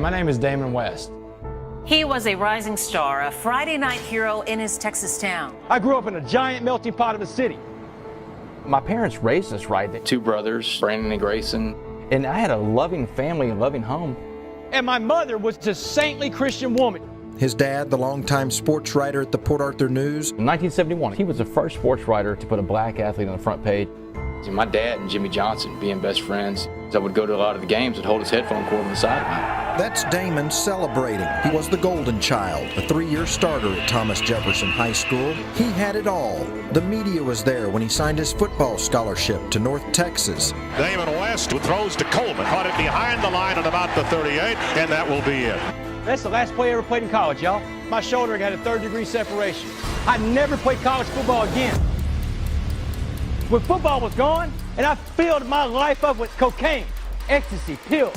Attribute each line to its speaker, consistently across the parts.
Speaker 1: My name is Damon West.
Speaker 2: He was a rising star, a Friday night hero in his Texas town.
Speaker 3: I grew up in a giant melting pot of a city.
Speaker 4: My parents raised us right.
Speaker 1: 2 brothers, Brandon and Grayson.
Speaker 4: And I had a loving family, a loving home.
Speaker 3: And my mother was a saintly Christian woman.
Speaker 5: His dad, the longtime sports writer at the Port Arthur News.
Speaker 4: In 1971, he was the first sports writer to put a black athlete on the front page.
Speaker 1: My dad and Jimmy Johnson being best friends. I would go to a lot of the games and hold his headphone cord on the sideline.
Speaker 5: That's Damon celebrating. He was the golden child, a 3-year starter at Thomas Jefferson High School. He had it all. The media was there when he signed his football scholarship to North Texas.
Speaker 6: Damon West throws to Coleman, caught it behind the line at about the 38, and that will be it.
Speaker 3: That's the last play I ever played in college, y'all. My shoulder had a 3rd-degree separation. I never played college football again. When football was gone, and I filled my life up with cocaine, ecstasy, pills.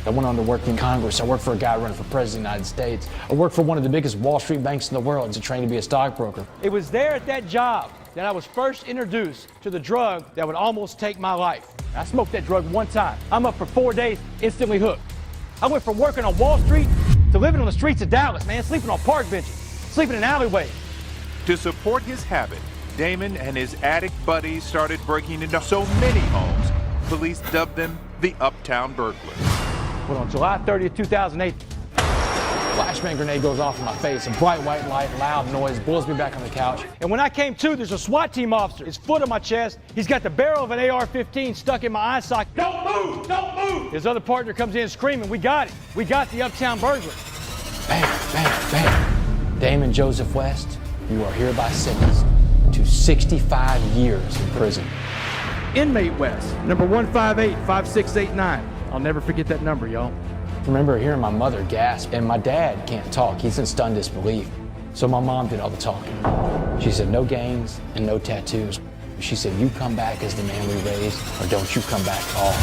Speaker 1: I went on to work in Congress. I worked for a guy running for president of the United States. I worked for one of the biggest Wall Street banks in the world to train to be a stockbroker.
Speaker 3: It was there at that job that I was first introduced to the drug that would almost take my life. I smoked that drug one time. I'm up for 4 days, instantly hooked. I went from working on Wall Street to living on the streets of Dallas, man, sleeping on park benches, sleeping in alleyways.
Speaker 7: To support his habit, Damon and his addict buddies started breaking into so many homes, police dubbed them the Uptown Burglars.
Speaker 3: But on July 30th, 2008,
Speaker 1: Flashbang grenade goes off in my face. A bright white light, loud noise, blows me back on the couch.
Speaker 3: and when I came to, there's a SWAT team officer. His foot on my chest. He's got the barrel of an AR-15 stuck in my eye socket. Don't move! Don't move! His other partner comes in screaming, we got it. We got the Uptown Burglar.
Speaker 1: Bang, bang, bang. Damon Joseph West, you are hereby sentenced to 65 years in prison.
Speaker 3: Inmate West, number 158-5689. I'll never forget that number, y'all.
Speaker 1: I remember hearing my mother gasp, and my dad can't talk. He's in stunned disbelief. So my mom did all the talking. She said, no gangs and no tattoos. She said, you come back as the man we raised, or don't you come back at all.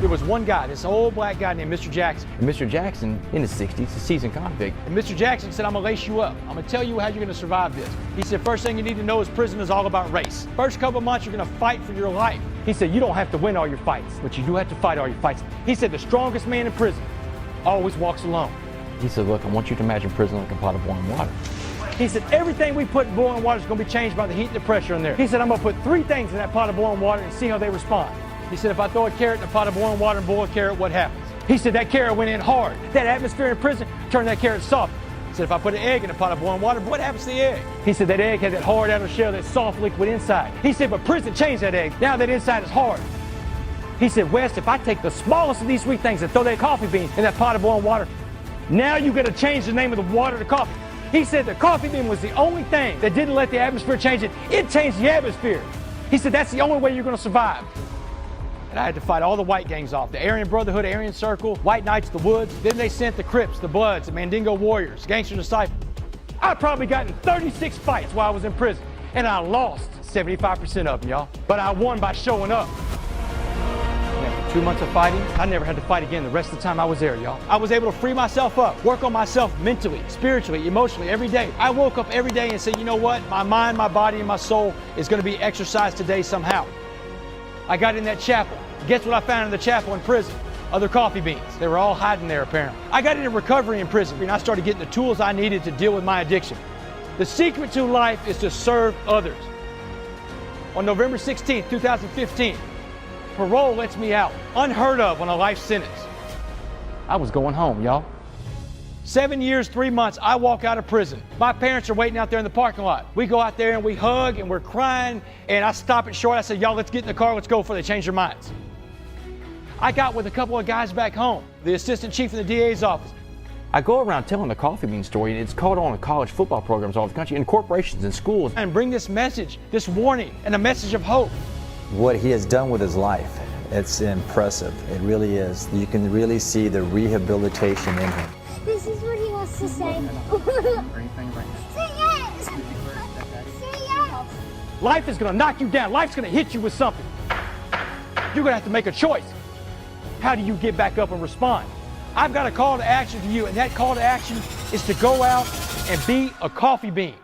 Speaker 3: There was one guy, this old black guy named Mr. Jackson.
Speaker 4: And Mr. Jackson, in his 60s, a seasoned convict.
Speaker 3: And Mr. Jackson said, I'm gonna lace you up. I'm gonna tell you how you're gonna survive this. He said, first thing you need to know is prison is all about race. First couple of months, you're gonna fight for your life. He said, you don't have to win all your fights, but you do have to fight all your fights. He said, the strongest man in prison always walks alone.
Speaker 4: He said, look, I want you to imagine prison like a pot of boiling water.
Speaker 3: He said, everything we put in boiling water is gonna be changed by the heat and the pressure in there. He said, I'm gonna put 3 things in that pot of boiling water and see how they respond. He said, if I throw a carrot in a pot of boiling water and boil a carrot, what happens? He said, that carrot went in hard. That atmosphere in prison turned that carrot soft. He said, if I put an egg in a pot of boiling water, what happens to the egg? He said, that egg had that hard outer shell, that soft liquid inside. He said, but prison changed that egg. Now that inside is hard. He said, West, if I take the smallest of these 3 things and throw that coffee bean in that pot of boiling water, now you got to change the name of the water to coffee. He said the coffee bean was the only thing that didn't let the atmosphere change it. It changed the atmosphere. He said, that's the only way you're going to survive. And I had to fight all the white gangs off. The Aryan Brotherhood, Aryan Circle, White Knights, the Woods. Then they sent the Crips, the Bloods, the Mandingo Warriors, Gangster Disciples. I probably got in 36 fights while I was in prison. And I lost 75% of them, y'all. But I won by showing up. And after 2 months of fighting, I never had to fight again the rest of the time I was there, y'all. I was able to free myself up, work on myself mentally, spiritually, emotionally, every day. I woke up every day and said, you know what? My mind, my body, and my soul is going to be exercised today somehow. I got in that chapel. Guess what I found in the chapel in prison? Other coffee beans. They were all hiding there, apparently. I got into recovery in prison, and I started getting the tools I needed to deal with my addiction. The secret to life is to serve others. On November 16, 2015, parole lets me out, unheard of on a life sentence. I was going home, y'all. 7 years, 3 months, I walk out of prison. My parents are waiting out there in the parking lot. We go out there and we hug and we're crying, and I stop it short. I said, y'all, let's get in the car, let's go before they change their minds. I got with a couple of guys back home, the assistant chief in the DA's office.
Speaker 4: I go around telling the coffee bean story, and it's caught on in college football programs all over the country, in corporations and schools.
Speaker 3: And bring this message, this warning, and a message of hope.
Speaker 8: What he has done with his life, it's impressive. It really is. You can really see the rehabilitation in him.
Speaker 9: This is what he wants to say. Say yes! Say yes!
Speaker 3: Life is gonna knock you down. Life's gonna hit you with something. You're gonna have to make a choice. How do you get back up and respond? I've got a call to action for you, and that call to action is to go out and be a coffee bean.